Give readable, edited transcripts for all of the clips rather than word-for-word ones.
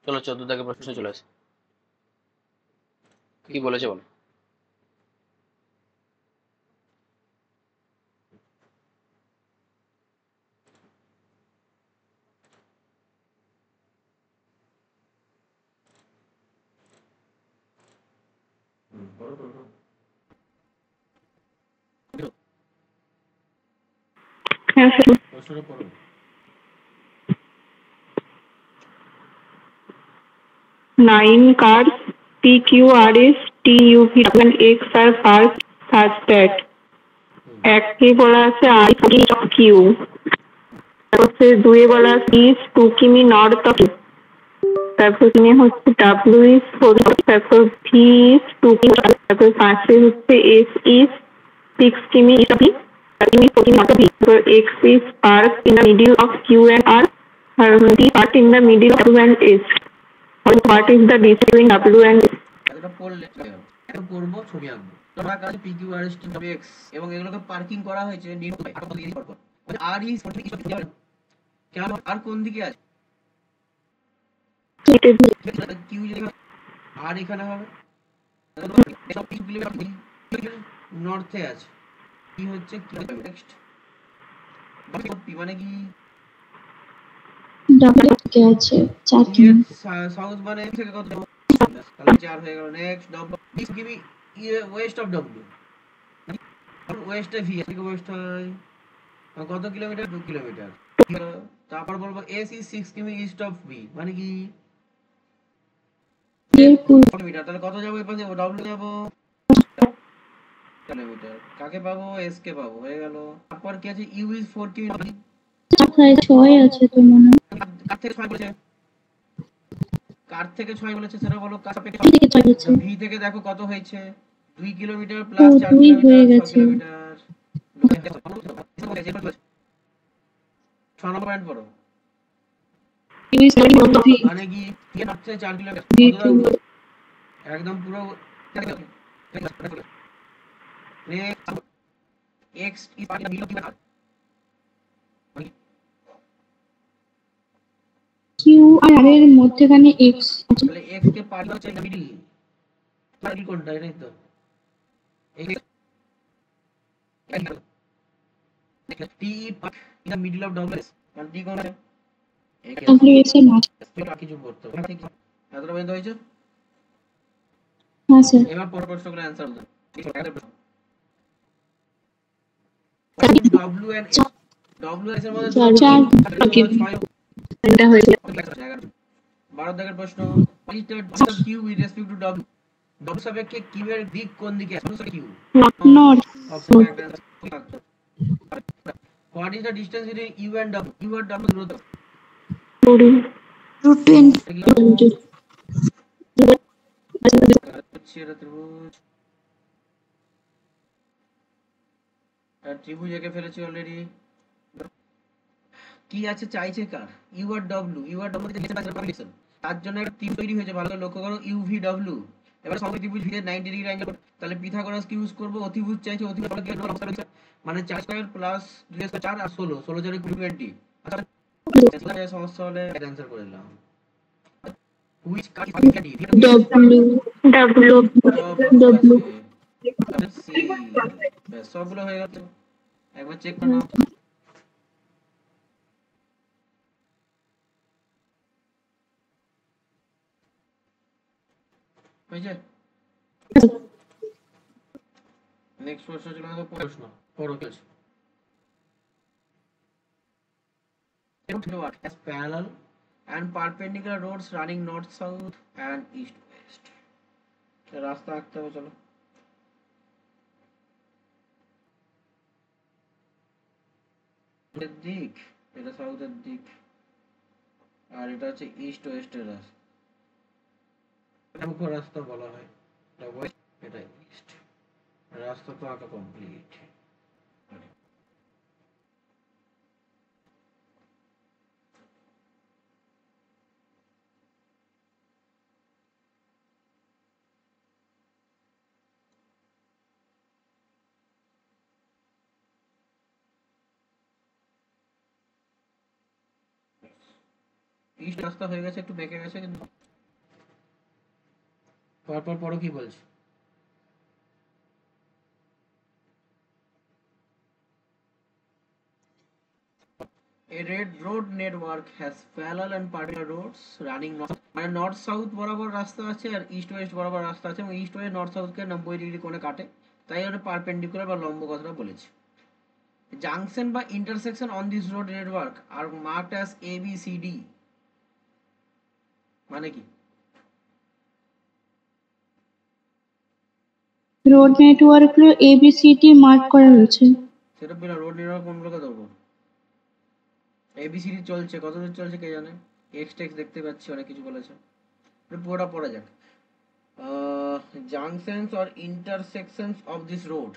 চলো 14 দাগের প্রশ্ন চলে আসে। কি বলেছে বলো। হ্যাঁ স্যার। প্রশ্নটা পড়ো। 9 cars PQRS TUV and X are parked such that একই বলা আছে I Q, তারপর সে দুয়ে বলা আছে is 2 কিমি নর্থ অফ, তারপর কিমি হচ্ছে W is 4, তারপর V is 2 কিমি, তারপর পাশে হচ্ছে S is 6 কিমি east of V, তারপর কিমি 4 কিমি নর্থ অফ V, তারপর X is parked in the middle of Q and R, আর D parked in the middle of W and S. What is the distance between W and S? এতটা পড়লে এখন করবো ছবি আঁকবো। তোমার কাছে PQ আর S T W X এবং এগুলোকে পার্কিং করা হয়েছে আর ই কেন আর কোন দিকে আছে কিউ যদি আর এখানে হবে নর্থে আছে কি হচ্ছে নেক্সট মানে কি আছে 4 কিমি সাউথ মানে থেকে কত তাহলে 4 হয়ে গেল। Next W give me west of W ওয়েস্টে ভি থেকে ওয়েস্ট হয় কত কিলোমিটার 2 কিলোমিটার। তারপর বলবো এস ইজ 6 কিমি ইস্ট অফ বি মানে কি কিলোমিটার। তাহলে কত যাবো এর পাশে ডব্লিউ যাবো কিলোমিটার। কাকে পাবো এস কে পাবো হয়ে গেল। তারপর কি আছে ইউ ইজ 4 কিমি 6 আছে তো মনে হয় কার থেকে 6 বলেছে কার থেকে 6 বলেছে সেটা বলো। কার থেকে থেকে 6 আছে ভি থেকে দেখো কত হয়েছে 2 কিলোমিটার প্লাস 4 2 কিলোমিটার হয়ে 6 গেছে কিলোমিটার 6 নম্বর পয়েন্ট পড়ো মানে কি হচ্ছে 4 কিলোমিটার কতটা উঠো একদম পুরো x is কিউ আর এর মধ্যখানে এক্স আছে তাহলে x কে পার হচ্ছে মিডল মিডল কোনটা এটাই তো t in the middle of doubles কারণ t কোন ডব্লিউ এর মাঝ কিছু করতে হবে এতটা পর্যন্ত হয়েছে। হ্যাঁ স্যার এবার পরের প্রশ্নগুলো অ্যান্সার দাও। W and S W and S এর মধ্যে 4 কিমি 6 এটা হয়েছে 12 দাগের প্রশ্ন what is the q with respect to W W সাপেক্ষে q এর দিক কোন দিকে আছে q নর্থ অপশন একটা what is the distance between u and W u আর W দূরত্ব √20 হচ্ছে এটা ত্রিভুজ ত্রিভুজ এঁকে ফেলেছি অলরেডি। কি আছে চাইছে কার ইউ আর ডব্লিউ ইউ আর ডব্লিউ তার জন্য একটা ত্রিভুজ তৈরি হয়েছে ভালো করে লক্ষ্য করো ইউ ভি ডব্লিউ। এবার সবাই ত্রিভুজ ভি এর 90 ডিগ্রি অ্যাঙ্গেল তাহলে পিথাগোরাস কি ইউজ করব অতিভুজ চাইছে অতিভুজ মানে 4 স্কয়ার প্লাস 2 স্কয়ার 4 আর 16 16 জারে 20 আচ্ছা সমস্যা হলে অ্যানসার করে দিলাম which car W W W C সবগুলো হয়ে গেছে একবার চেক করে নাও। হয়েছে নেক্সট প্রশ্ন চলে যাবো প্রশ্ন পড়ো কিছু as parallel and perpendicular roads running north south and east west রাস্তা আঁকতে হবে চলো। এর দিক এটা সাউথের দিক আর এটা হচ্ছে ইস্ট ওয়েস্টের রাস্তা মুখ্য রাস্তা বলা হয় এটা ওয়েস্ট এটা ইস্ট রাস্তা তো আঁকা কমপ্লিট। ইস্ট রাস্তা হয়ে গেছে, একটু বেঁকে গেছে, কিন্তু পরপর পড়ো কি বলছে। A red road network has parallel and parallel roads running north, মানে নর্থ সাউথ বরাবর রাস্তা আছে আর ইস্ট ওয়েস্ট বরাবর রাস্তা আছে, এবং ইস্ট ওয়েস্ট নর্থ সাউথকে 90 ডিগ্রি কোণে কাটে, তাই ওটা পারপেন্ডিকুলার বা লম্ব কথাটা বলেছে। জাংশন বা intersection on this road network are marked as ABCD, মানে কি? রোড নেটওয়ার্ক গুলো ABCD মার্ক করা রয়েছে। সেটা বললাম, রোড নেটওয়ার্ক কোনগুলোকে ধরবো? ABCD চলছে, কতদূর চলছে কে জানে, এক্স টেক্স দেখতে পাচ্ছি, অনেক কিছু বলেছে, পুরোটা পড়া যাক। Junctions or intersections of this road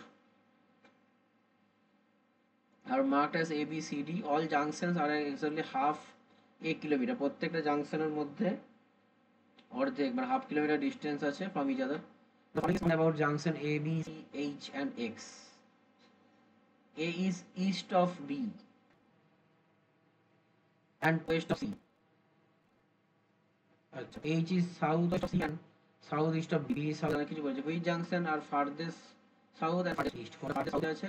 are marked as ABCD. All junctions are exactly half a kilometer. প্রত্যেকটা জাংশনের মধ্যে অর্ধেক মানে হাফ কিলোমিটার ডিস্টেন্স আছে from each other. The following is about junction A, B, C, H and X. A is east of B and west of C. H is south of C and south east of B. south অনেক কিছু বলছে। Which junction are farthest south and farthest east? কোনটা farthest south এ আছে,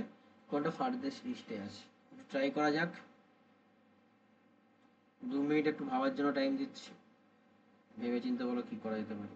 কোনটা farthest east এ আছে? Try করা যাক। 2 minute একটু ভাবার জন্য টাইম দিচ্ছি, ভেবে চিন্তে বলো কি করা যেতে পারে।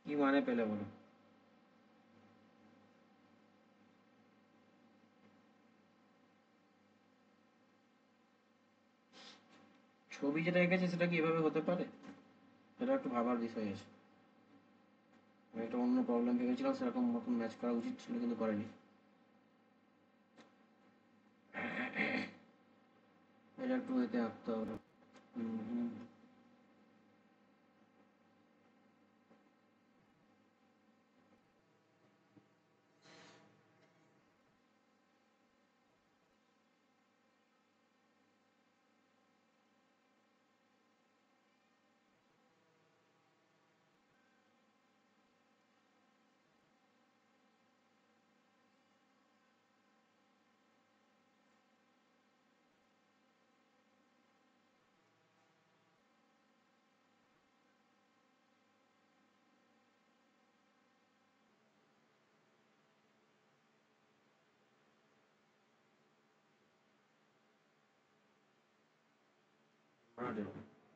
কি মানে পেলে বলো? ছবি যেটা এঁকেছে সেটা কি এভাবে হতে পারে? এটা একটু ভাবার বিষয় আছে। আমি একটা অন্য প্রবলেম ভেবেছিলাম, সেরকম মতন ম্যাচ করা উচিত ছিল, কিন্তু করেনি। এটা একটু এতে আঁকতে হবে।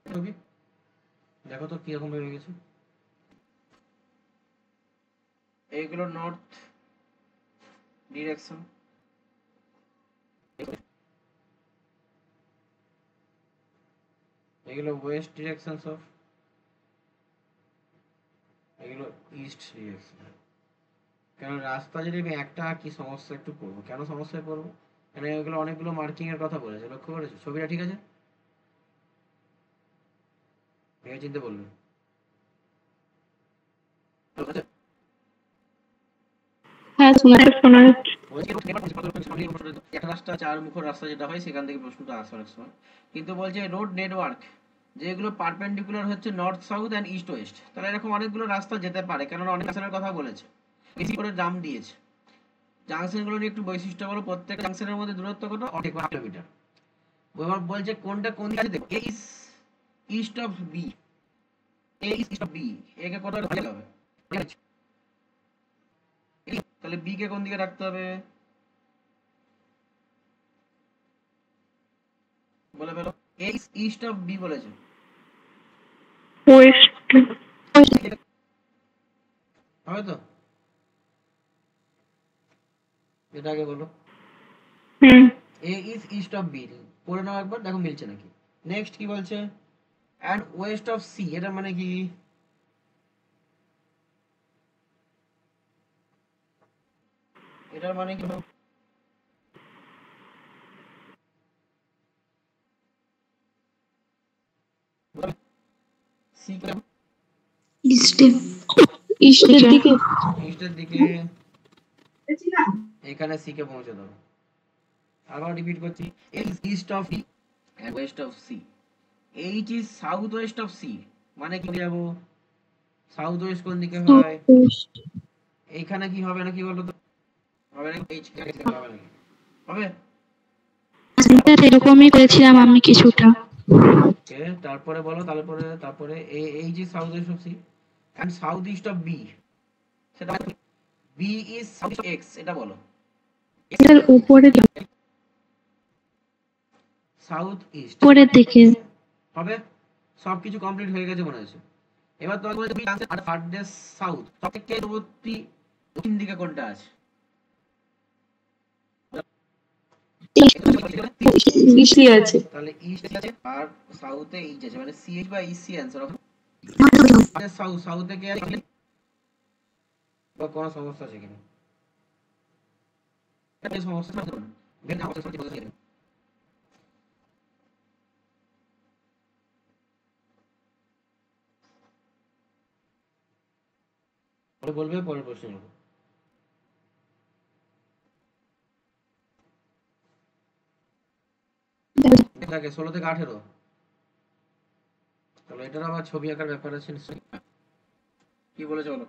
ছবি দেখো তো কিরকম ভেবে গেছে। এইগুলো নর্থ ডিরেকশন, এগুলো ওয়েস্ট ডিরেকশন অফ, এগুলো ইস্ট ডিরেকশন। কেন রাস্তা যদি আমি একটা কি সমস্যা একটু পড়বো, কেন সমস্যায় পড়বো? কেন এগুলো অনেকগুলো মার্কিং এর কথা বলেছে, লক্ষ্য করেছো? ছবিটা ঠিক আছে, ভেবে চিন্তে বলবে। হ্যাঁ শোনা যাচ্ছে। একটা রাস্তা চার মুখর রাস্তা যেটা হয় সেখান থেকে প্রশ্নটা আসে অনেক সময়, কিন্তু বলছে রোড নেটওয়ার্ক যেগুলো পারপেন্ডিকুলার হচ্ছে north south and east West, তাহলে এরকম অনেকগুলো রাস্তা যেতে পারে, কেননা অনেক জাংশনের কথা বলেছে, বেশি করে দাম দিয়েছে। জাংশনগুলো নিয়ে একটু বৈশিষ্ট্য বলো, প্রত্যেক জাংশনের মধ্যে দূরত্ব কত, 1 কিলোমিটার। এবার বলছে কোনটা কোন দিকে আছে, দেখো A is east of B, A is east of B, একে কত ভালো হবে, তাহলে বি কে কোন দিকে রাখতে হবে, বলে ফেলো। এ ইজ ইস্ট অফ বি বলেছে, ওয়েস্ট। হবে তো, এটা আগে বলো। এ ইজ ইস্ট অফ বি, পড়ে নাও একবার, দেখো মিলছে নাকি। নেক্সট কি বলছে, অ্যান্ড ওয়েস্ট অফ সি, এটা মানে কি, এটার মানে কি, সি কে ইস্টে, ইস্টের দিকে। ইস্টের দিকে, এখানে সি কে পৌঁছে দাও। আবার রিপিট করছি, A is east of B and west of C, H is south west of C, মানে কি যাব, সাউথ ওয়েস্ট কোন দিকে হয়, এইখানে কি হবে নাকি বলো তো, হবে নাকি, এইচ হবে নাকি, হবে। এরকমই করেছিলাম আমি কিছুটা। ওকে, তারপরে বলো, তারপরে তারপরে H is south west of C and south east of B, সেটা B is south of X, এটা বলো, এটার উপরে সাউথ ইস্ট উপরের দিকে। হবে। সবকিছু কমপ্লিট হয়ে গেছে মনে হচ্ছে। এবার তোমাকে বলতে বি আনসার আর ফার্থেস্ট সাউথ, সবথেকে দূরবর্তী দক্ষিণ দিকে কোনটা আছে, ইস্টই আছে। তাহলে ইস্ট আছে আর সাউথে ইস্ট আছে, মানে সিএইচ বা ইসি আনসার হবে। সাউথ, সাউথে কে আছে বা কোন সমস্যা আছে কিনা, এটা সমস্যা না, বের না সমস্যা বলতে গেলে পরে বলবে, পরের প্রশ্ন নেব। দেখে 16 থেকে 18, তাহলে এটার আবার ছবি আঁকার ব্যাপার আছে নিশ্চয়ই। কি বলেছে বলো,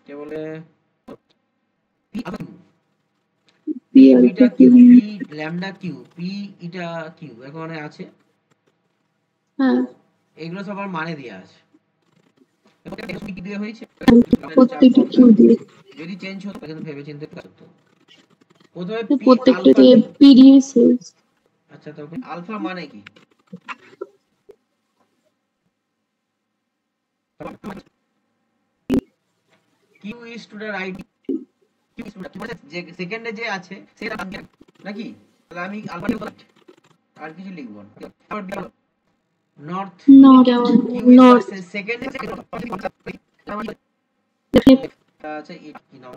কে বলে, P beta Q, P lambda Q, P eta Q এখানে আছে, হ্যাঁ, এগুলো সবার মানে দেয়া আছে, কি দিয়ে হয়েছে, প্রত্যেকটা কিউ দিয়ে। যদি চেঞ্জ হতো কিন্তু ভেবে চিন্তে করতে, প্রথমে পি প্রত্যেকটা আলফা, দিয়ে পিডিএস। আচ্ছা তো আলফা মানে কি, Q is to the right, Q is to the মানে যে সেকেন্ডে যে আছে সেটা নাকি, তাহলে আমি আলফা আর কিছু লিখব না, আবার B north, north, Q is north. সেকেন্ডে আছে কি নাম,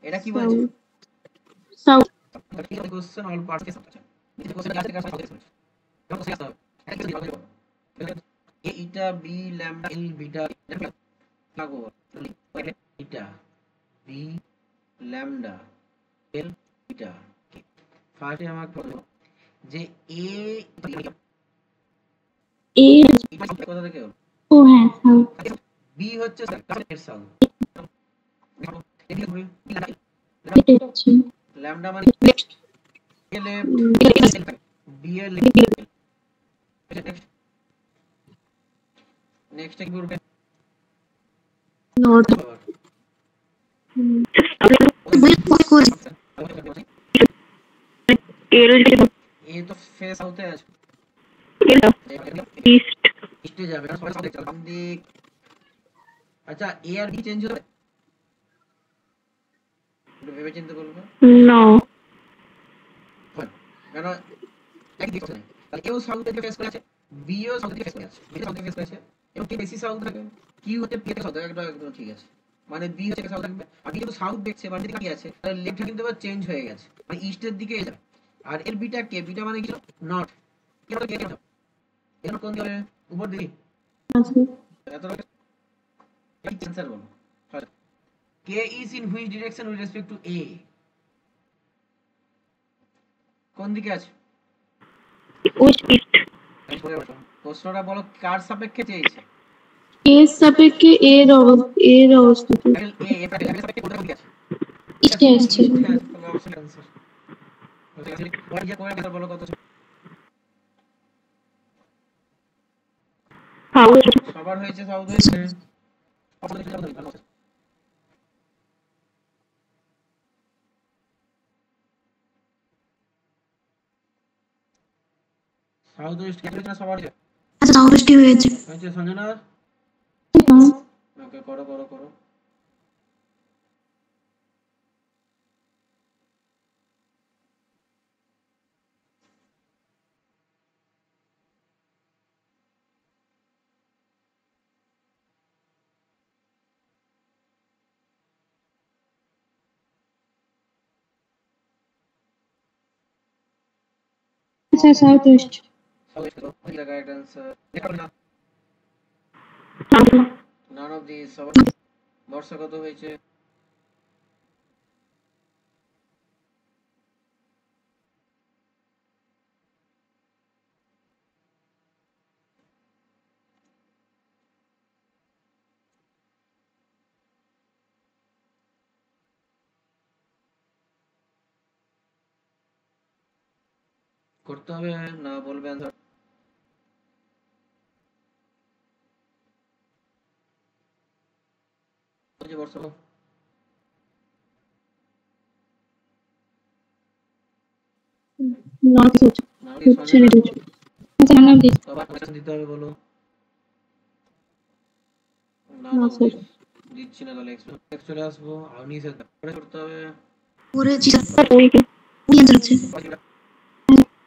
এটা কি বলছে, সাউথ। কোশ্চেন অল পার্টস के साथ ये क्वेश्चन कैसे कर सकते हैं, ए इटा बी लैम्डा एल बीटा लागो इटा बी लैम्डा एल बीटा, ফার্স্টে আমাকে বলো যে এ এ, কোথা থেকে হলো, ও হ্যাঁ সাউথ। বি হচ্ছে এর সাউথ, এটা হচ্ছে ল্যাম্ডা মানে এ লেফট, বি এর লেফট, নেক্সট কি করবে, নর্থ। এল এ তো ফেস সাউথে আছে, ইস্ট। ইস্টে যাবে না, সবাই সাউথে চলে বাম দিক। আচ্ছা এ আর বি চেঞ্জ হবে, একটু ভেবে চিন্তে বলবো, নো। কেন একই দিক আছে, তাহলে এও সাউথ থেকে ফেস করে আছে, বি ও সাউথ থেকে ফেস করে আছে, বি সাউথ থেকে ফেস করে আছে, এবং কি বেশি সাউথ থাকে, কিউ হচ্ছে পি থেকে সাউথ, একদম ঠিক আছে, মানে বি হচ্ছে সাউথ থাকবে, আর বি কিন্তু সাউথ দেখছে মানে দিকে কি আছে, তাহলে লেফট কিন্তু এবার চেঞ্জ হয়ে গেছে, মানে ইস্টের দিকে যাবে, আর এর বিটা কে, বিটা মানে কি নর্থ, কি হবে কে এর কোন দিকে উপর দিকে, এত কি অ্যানসার বলো, K is in which direction with respect to A? কোন দিকে আছে? West east. প্রশ্নটা বলো কার সাপেক্ষে চেয়েছে? এর সাপেক্ষে এর অবস্থিত ক্যাপিটাল A এর সাপেক্ষে কোনটা দিকে আছে? ইস্টে আসছে। তাহলে অপশন অ্যানসার। ওই যে কোন বলো কত? সাউথ। সবার হয়েছে south West. South West capital সবার হয়েছে। আচ্ছা সাউথ ওয়েস্টই হয়েছে। হয়েছে সঞ্জনা? ওকে করো করো করো। আচ্ছা সাউথ ওয়েস্ট। সাউথ ওয়েস্ট ওই জায়গা একটা आंसर না। none of these সবার বর্ষা কত হয়েছে? করতে হবে না বলবে आंसर। যে বর্ষা নর্থ হচ্ছে না হচ্ছে না কিছু। আচ্ছা নাম দিস। সবার কোশ্চেন দিতে হবে বলো। না না স্যার। দিচ্ছি না তাহলে এক্সপেক্ট চলে আসবো আউনি স্যার পরে করতে হবে। করেছি স্যার ওই উনি অ্যান্সার হচ্ছে।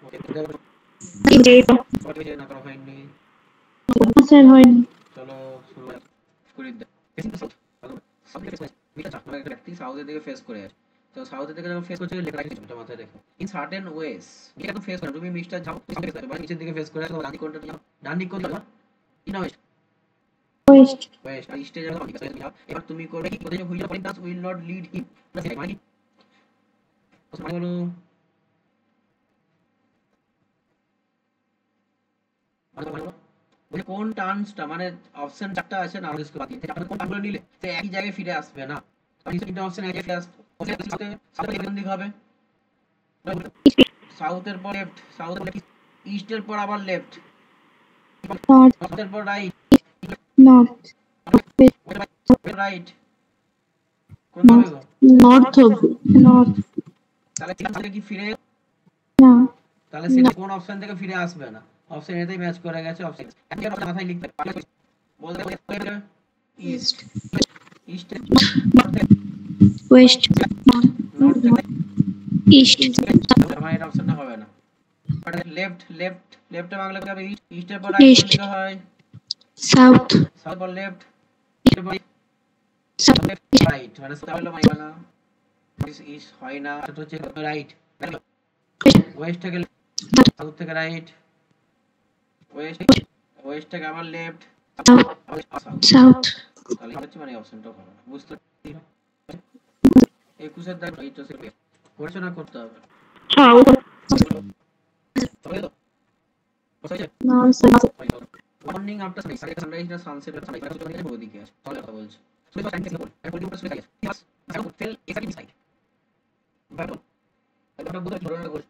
ওকে দেব যে পরে যে না করা হয়নি। স্যার হয়নি। চলো শুরু করে দাও। ব্যক্তি সাউথের দিকে ফেস করে আছে, তো সাউথের দিকে যখন ফেস করছে লেখা রাখছি এটা মাথায় রেখো। ইন সার্টেন ওয়েস এটা তো ফেস করে তুমি মিস্টার যাও মানে নিচের দিকে ফেস করে আছে, ডান দিক কোনটা যাও, ডান দিক কোন যাও ইন ওয়েস্ট ওয়েস্ট। ওয়েস্ট আর ইস্টে যাও ঠিক আছে যাও। এবার তুমি করবে কি কোথায় wheel point does will not lead him মানে মানে কি মানে বলো মানে কোন টার্মসটা মানে অপশন চারটা আছে না আমাদের বাকি থেকে আপনি কোন টার্মগুলো নিলে সে একই জায়গায় ফিরে আসবে না, কারণ তিনটা অপশন একই ফিরে আসবে। সাথে সাথে কোন দিক হবে? সাউথের পর লেফট, সাউথের পর ইস্টের পর আবার লেফট, নর্থ। নর্থের পর রাইট, নর্থ। রাইট কোন হবে গো? নর্থ হবে। নর্থ। তাহলে তিন থেকে কি ফিরে না। তাহলে সেটা কোন অপশন থেকে ফিরে আসবে না, অপশন এতেই ম্যাচ করে গেছে। অপশন একটা মাথায় লিখতে বলতে ইস্ট ইস্ট ওয়েস্ট নর্থ থেকে ইস্ট আমার এটা অপশনটা হবে না। বাট লেফট লেফট লেফটে বাংলা হবে ইস্ট, ইস্টের পর রাইট কোন দিকে হয়? সাউথ সাউথ পর লেফট, ইস্টের পর রাইট মানে সাউথ হলো মাইবানা ইস হয় না, এটা হচ্ছে রাইট। ওয়েস্ট থেকে সাউথ থেকে রাইট, ওয়েস্ট ওয়েস্ট থেকে আবার লেফট সাউথ তাহলে হচ্ছে মানে অপশনটা হবে না। বুঝতে 21 দাগ এইটা সেটা পড়াশোনা করতে হবে। সাউথ মর্নিং আফটার সানরাইজ না সানসেট সানরাইজ ওদিকে আছে তাহলে কথা বলছি। তো টাইম থেকে বল এখন উপরে শুয়ে থাকে ঠিক আছে ফেল এক্স্যাক্টলি সাইড বাট এটা বুঝতে ধরে করে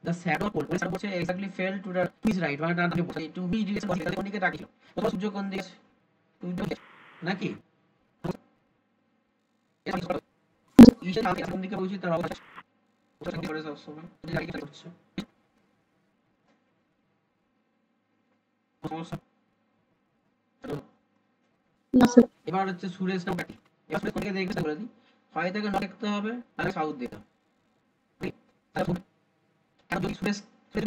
the shadow pole পরে বলছে exactly fell to the his right মানে ডান দিকে বসে টু বি ডিরেকশন বসে কোন দিকে তাকিয়ে তো সূর্য কোন দিকে সূর্য নাকি ইসে কোন দিকে বসে তার অবস্থা ওটা কি করে সব সময় তুমি জানি কি করছে এবার হচ্ছে সুরেশ না ব্যাটি এবার সুরেশ কোনদিকে দেখবে বলে দিই, হয় থেকে নর্থ দেখতে হবে নাহলে সাউথ দেখতে হবে। কারণ যদি সুরেশ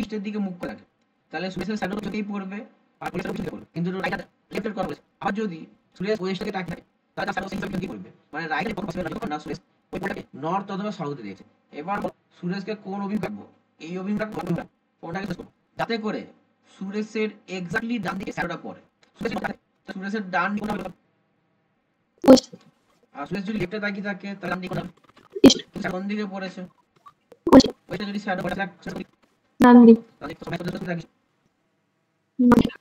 ইস্টের দিকে মুখ করে থাকে তাহলে সুরেশের শ্যাডো চোখেই পড়বে আর পুলিশের পিছনে পড়বে, কিন্তু রাইট লেফটের কথা বলেছে। আবার যদি সুরেশ ওয়েস্টে তাকিয়ে থাকে তাহলে শ্যাডো সেন্টার দিকে পড়বে মানে রাইটের পক্ষ থেকে না সুরেশ ওই পড়বে নর্থ অথবা সাউথে দিয়েছে। এবার সুরেশকে কোন অভিমুখ রাখবো, এই অভিমুখ ওটাকে যাতে করে সুরেশের এক্স্যাক্টলি ডান দিকে শ্যাডোটা পড়ে। সুরেশের ডান দিকে আসলে যদি লেফটে তাকিয়ে থাকে তাহলে আপনি ইস্ট, কোন দিকে পড়েছে? ওয়েস্ট, ওইটা যদি শ্যাডো পড়ে থাকে ডান দিক, তাহলে সময় পর্যন্ত থাকি। নর্থ,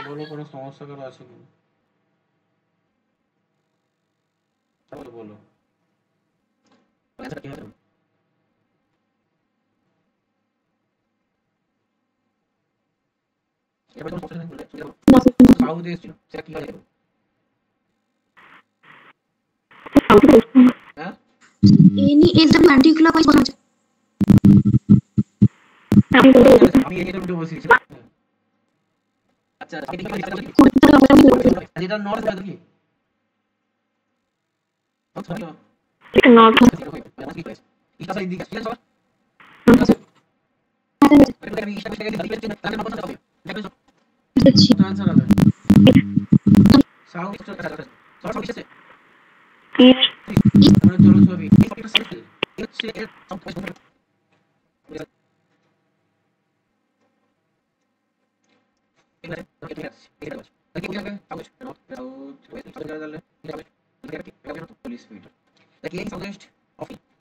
বলো কোনো সমস্যা কারো আছে কিনা? তাহলে বলো অ্যান্সার কি হবে? এবার কোনো সমস্যা নেই, নর্থ, সাউথ ইস্ট ছিল সেটা কি হবে? সাউথ, হ্যাঁ any S W anti clockwise বোঝানো হচ্ছে। আমি এই দুটো বসিয়েছিলাম। আচ্ছা যেটা নর্থ হয় কি নর্থ ইস্ট সাইড দিকে ঠিক আছে আমি ইস্ট সাইড দিকে দিকে তাহলে না বলতে হবে দেখো তো आंसर হবে সাউথ সাউথ ইস্ট ইস্ট আমরা চলো ছবি এই একটা সাইকেল হচ্ছে এর south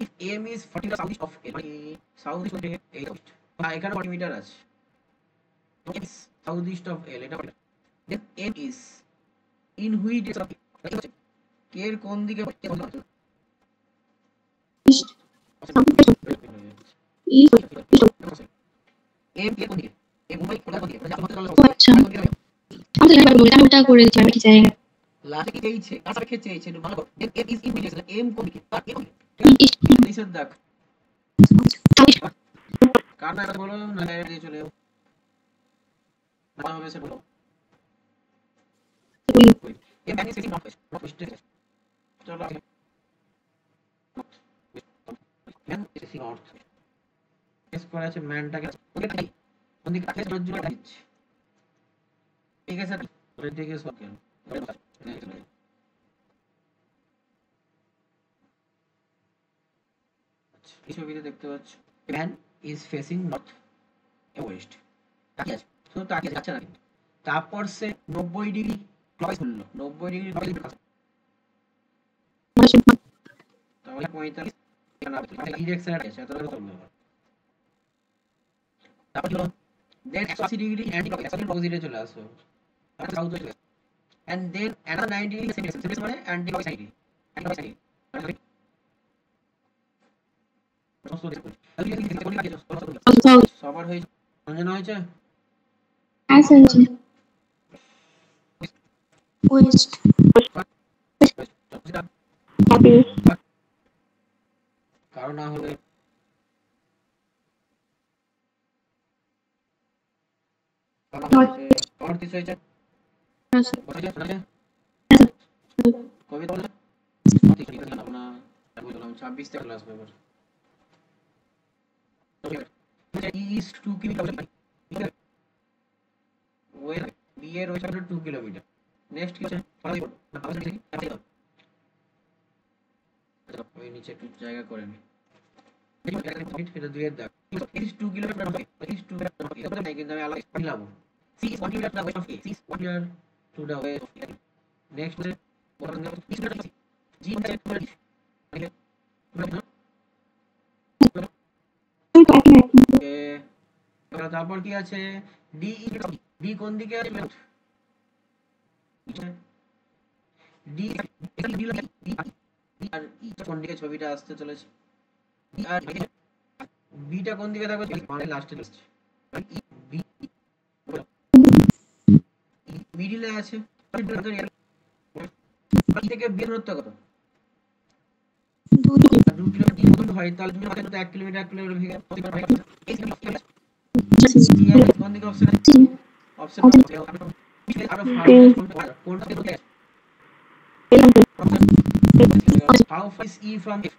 if AM is 40 meters southeast of L, south is 8 south. এখানে 40 মিটার আছে। M is southeast of L, এটা 40 then M is in which direction of L? K এর কোন দিকে ইস্ট ইস্ট M কে কোন দিকে? M মুম্বাই কোন দিকে? আচ্ছা আমি তো বলি আমি ওটা করে দিচ্ছি আমি কি চাই লাস্টে কি চেয়েছে? কার সাপেক্ষে চেয়েছে? একটু ভালো করো। then M is in which direction? M কোন দিকে? তার কে কোন দিকে? ইস্ট নিষেধ দেখ। কার নাম বলো না দিয়ে চলে যাও। নাম হবে সেটা বলো। M is facing northwest. Northwest থেকে চলো আগে। M is facing north. S করে আছে ম্যানটাকে ওকে তাই কোন দিকে তাকিয়ে সূর্য দিচ্ছে ঠিক আছে ওই দিকে সব কেন এই ছবিতে দেখতে পাচ্ছ man is facing north West তাকিয়ে আছে শুধু তাকিয়ে যাচ্ছে না কিন্তু তারপর সে 90 ডিগ্রি ক্লকওয়াইজ হলো 90 ডিগ্রি ক্লকওয়াইজ তাহলে 45 কেন ডিরেকশন আছে এতটা চলবে তারপর কি হলো then 180 ডিগ্রি অ্যান্টি ক্লকওয়াইজ 180 অপোজিটে চলে আসো তারপর south West and then another 90 degree same direction মানে anti clockwise side anti clockwise side south সবার হয়েছে অঞ্জনা হয়েছে আচ্ছা আচ্ছা ওয়েস্ট, কারণ না হলে নর্থ ইস্ট হয়েছে কবে বলে না 26 থেকে class paper east 2 kilometre way B এর ওই সাইডে 2 কিলোমিটার নেক্সট কি আছে ওই নিচে একটু জায়গা করে নি এটা দুই এর দাগ ইস্ট 2 কিলোমিটার ইস্ট 2 কিলোমিটার নাই কিন্তু আমি আলাদা দিলাম C is 1 kilometre west of A C is 1 kilometre to the west of A next east G তারপর কি আছে ডি ডি কোন দিকে আছে ডি ডি আর ই কোন দিকে ছবিটা আসতে চলেছে আর বিটা কোন দিকে থাকবে মানে লাস্টে আসছে বি মিডিলে আছে থেকে বি দূরত্ব কত 2 কিলোমিটার হয় তাহলে তুমি আমাদের 1 কিলোমিটার 1 কিলোমিটার ভেঙে কোন দিকে অপশন আছে অপশন আরো কোনটা থেকে how far is e from f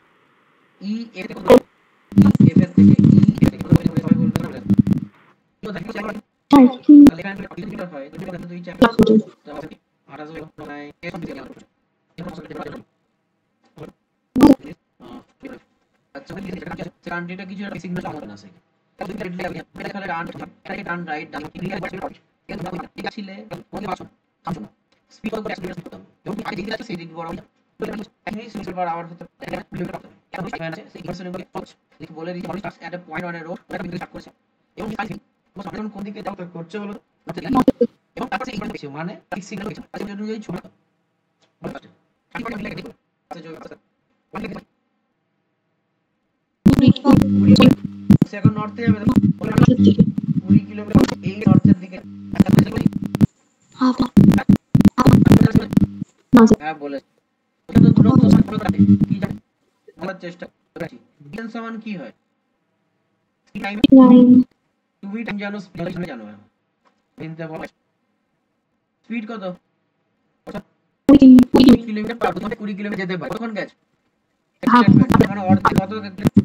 e f থেকে f এর থেকে e এর থেকে সবাই বলতে পারবে তো দেখো তাহলে এখানে কিলোমিটার হয় দুই চার তাহলে 28 নাই এর দিকে আচ্ছা কান্ট্রিটা কিছু একটা সিগন্যাল আমাদের আছে তাহলে এখানে ডান রাইট ডান ক্লিয়ার ঠিক আছে কোন ভাষা স্পিড করে এক্সপেরিয়েন্স করতে হবে এবং আগে যেদিকে আছে সেই দিক বড় হবে পার আওয়ার হতে এখন আছে সেই ইকুয়েশন গুলো দেখে বলে দিই অনেক at a point on a road ওটা বিন্দু স্টার্ট করেছে এবং ফাইভ সাধারণ কোন দিকে যাওয়া করছে বলো এবং তারপর সেই ইকুয়েশন মানে ঠিক সিগন্যাল হয়েছে আচ্ছা যদি এই ছোট আচ্ছা এখন নর্থে যাবে 20 কিলোমিটার এই নর্থের দিকে হাফ হ্যাঁ বলে ওটা তো দূরত্ব সম্পর্ক রাখে কি জানেন বলার চেষ্টা করেছি ডিস্টেন্স সমান কি হয় টাইম 9 তুমি টাইম জানো স্পিড জানো বিনতে বলো স্পিড কত 20 কিলোমিটার পার তুমি 20 কিলোমিটার যেতে পারো কতক্ষণ গেছে মানে অর্ধেক কত 10 কিলোমিটার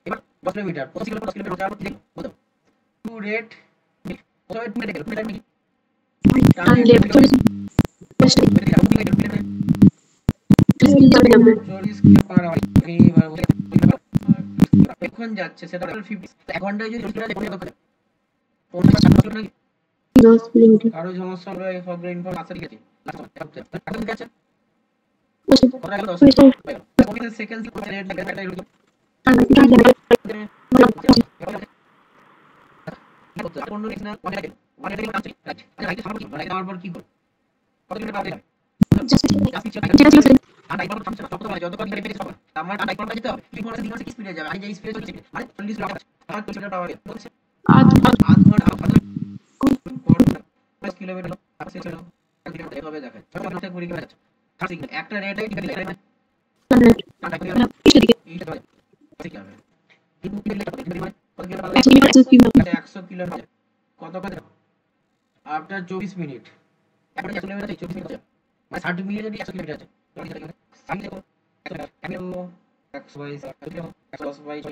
এবার 10 কিলোমিটার 25 কিলোমিটার 10 কিলোমিটার যাবো ঠিক বলো টু রেট কত মিনিট গেল মিনিট এখন যাচ্ছে সেটা 50 এক ঘন্টায় যদি 10 কিলোমিটার আরো সমস্যা হবে সব ইনফর্ম আসে ঠিক আছে এখন যাচ্ছে সেকেন্ড রেট লাগে অন্য কিছু না মানে আমার পর কি করব কত কিলোমিটার পাবে যতক্ষণ আমার টাইপারটা যেতে হবে কি মনে হচ্ছে স্পিডে যাবে আমি যে স্পিডে চলছি মানে 40 কিলোমিটার আর 40 কিলোমিটার পাওয়া বলছে আধ ঘন্টা 5 কিলোমিটার আছে চলো কিলোমিটার এভাবে দেখায় 6 কিলোমিটার 20 কিলোমিটার একটা রেটে ঠিক আছে ঠিক আছে 100 কিলোমিটার কত কত আফটার 24 মিনিট এখন 100 কিলোমিটার 24 মিনিট মানে 60 মিনিট যদি 100 কিলোমিটার আছে আমি দেখো আমি 100 বাই 100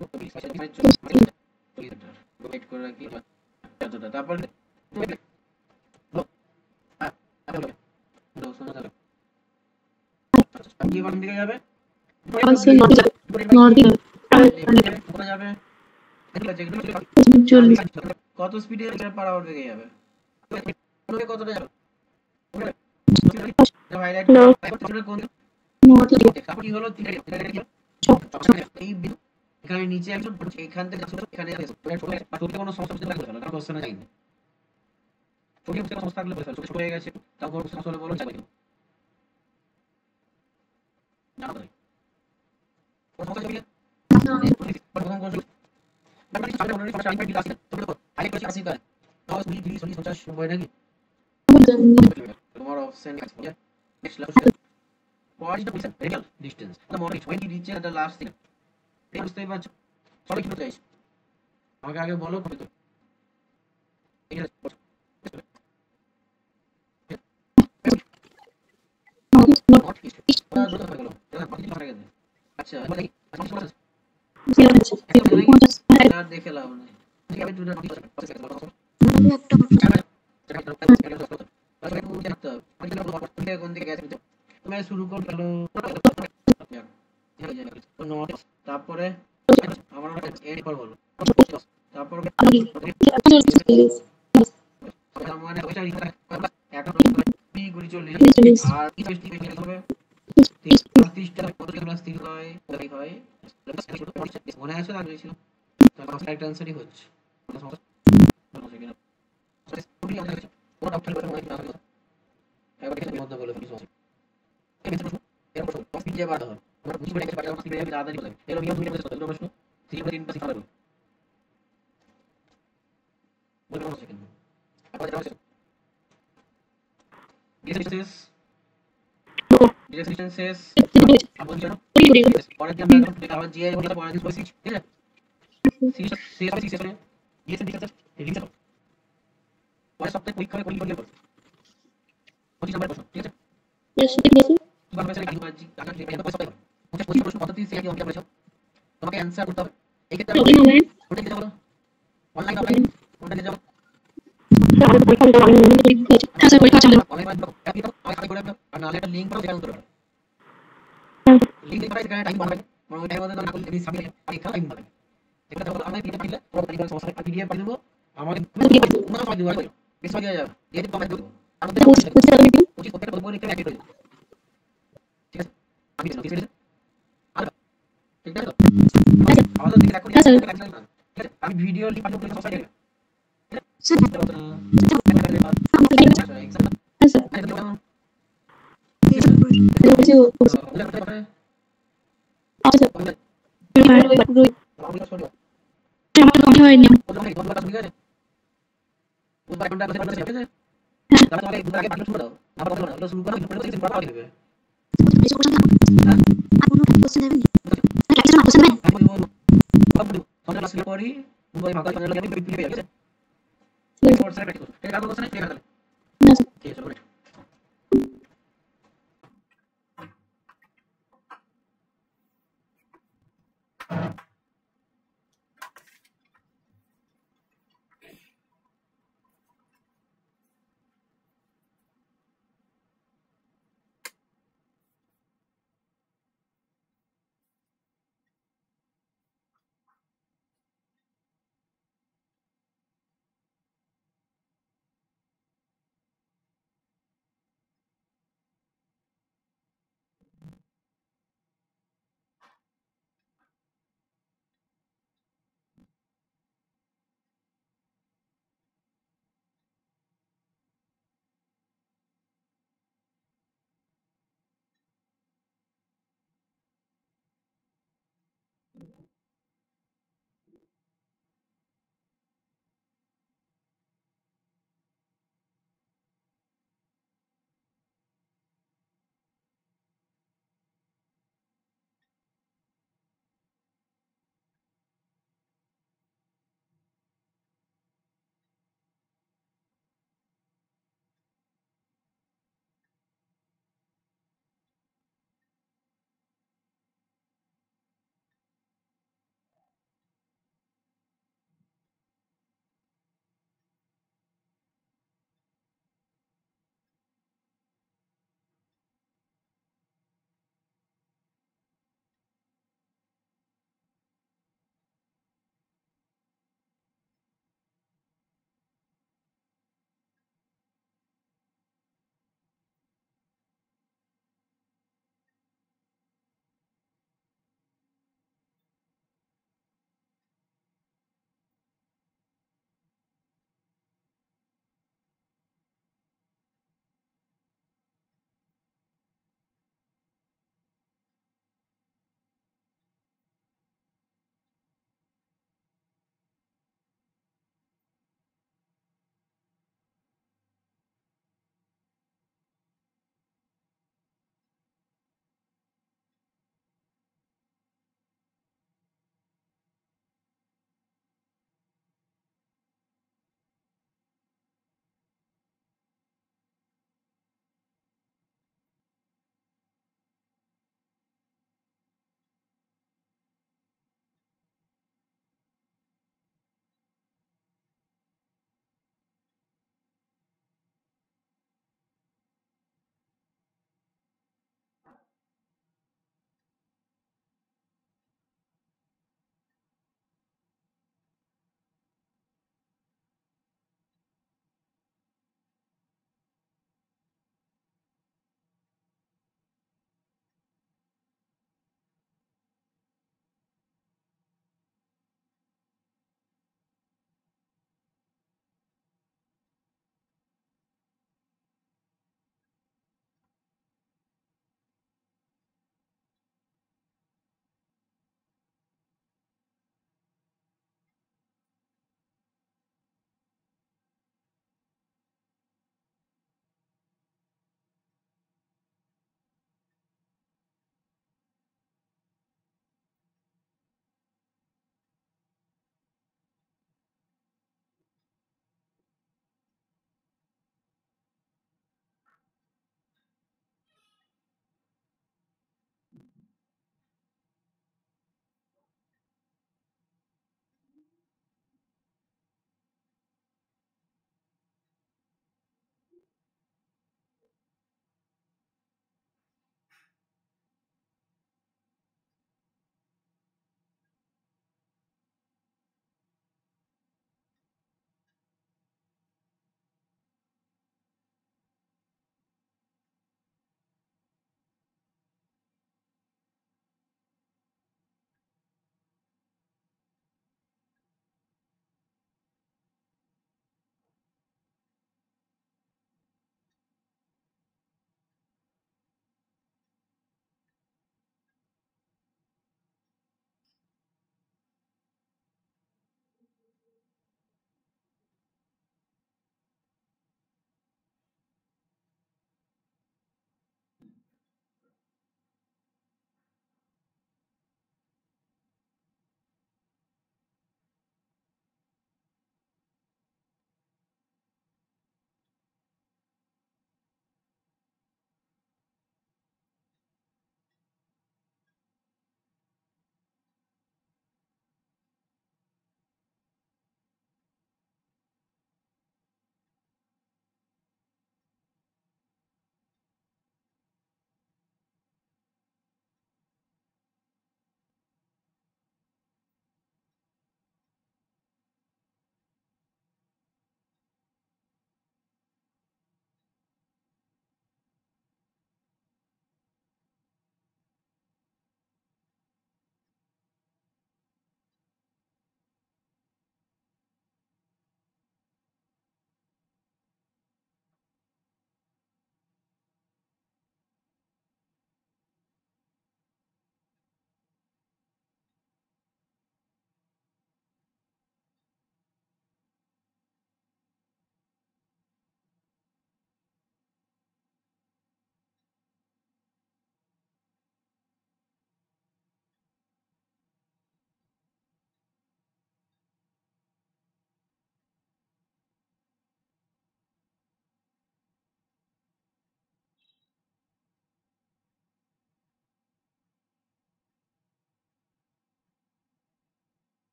ওয়েট করে রাখি তারপর কি বাম দিকে যাবে যাবে কত স্পিডে পার আওয়ার বেগে যাবে কতটা যাবে হাইলাইট কোন কি হলো এই এখানে নিচে একজন এখান থেকে এখানে কোনো সমস্যা লাগবে না কারণ কোশ্চেনে যায়নি ছোট সমস্যা থাকলে বলে ছোট হয়ে গেছে তারপর সমস্যা হলে বলো যাবে না ভাই প্রথম কথা বলি প্রথম কথা মানে সামনে অলরেডি সমস্যা আইপি আছে তুমি দেখো আগে কিছু আসি করে 10 মিনিট 20 50 90 নাকি তোমার অপশন আছে next level what is the position radial distance the more when you reach the last thing এই বুঝতেই পারছো সবাই কি বলতে চাইছো আমাকে আগে বলো কত তো আচ্ছা দেখে লাভ নেই আমি দুটো কোন দিকে গেছে তুমি শুরু করে গেল তারপরে আমার এড কর বলো তারপর মানে ওইটা এখন গুলি চলে আর কি হবে 30টা কত ক্লাস 3 হয় হয় মনে আছে না ছিল তারপর একটা आंसरই হচ্ছে ওটা ডক্টর বলে মনে হয় এবার কিছু মধ্যে বলে কিছু আছে এর প্রশ্ন টপিক যে বাড়া হয় আমরা বুঝি বলে একটা বাড়া টপিক এর আদা দিলে এর নিয়ম দুটো প্রশ্ন প্রশ্ন 3 পাস হবে বলে বলো সেকেন্ড আবার যাও ডিসটেন্সেস আপনি জানো পরে কি আমরা আবার জিআই বলে পরে দিস বসি ঠিক আছে C C C C DSA distance revision পরে সপ্তাহে পরীক্ষা হবে পরীক্ষা করব 25 নম্বর প্রশ্ন ঠিক আছে বাংলা ভাষায় লিখবাজি টাকা দিয়ে পয়সা পাবে 25 প্রশ্ন পদ্ধতি সে কি অঙ্ক করেছো তোমাকে অ্যানসার করতে হবে এই ক্ষেত্রে ওটা কি বলো অনলাইন অফলাইন ওটা কি যাও আর নালে একটা লিংক পাবো যেটা উত্তর হবে লিংক পাই সেখানে টাইম বাড়বে মানে ওই টাইম মধ্যে না করলে তুমি সাবমিট পরীক্ষা টাইম বাড়বে এটা তো আমরা পিডিএফ দিলে পুরো পরীক্ষার সমস্যা পিডিএফ পাঠিয়ে দেবো আমাকে পুরো সময় দিবা বেশি দেওয়া যাবে এর কমেন্ট দেবো আর মধ্যে 25 প্রত্যেকটা পদ লিখতে হবে 1 মিনিট। ঠিক আছে? আমি ঠিক আছে? আর ঠিক আছে তো? আমাদের দিকে রাখো। ঠিক আছে? আমি ভিডিও লিংক পাঠাবো তোমাকে সবাই দেখবে। স্যার হয়নি। আর কোনো কোশ্চেন দেবেন? কোশ্চেন দেবেন?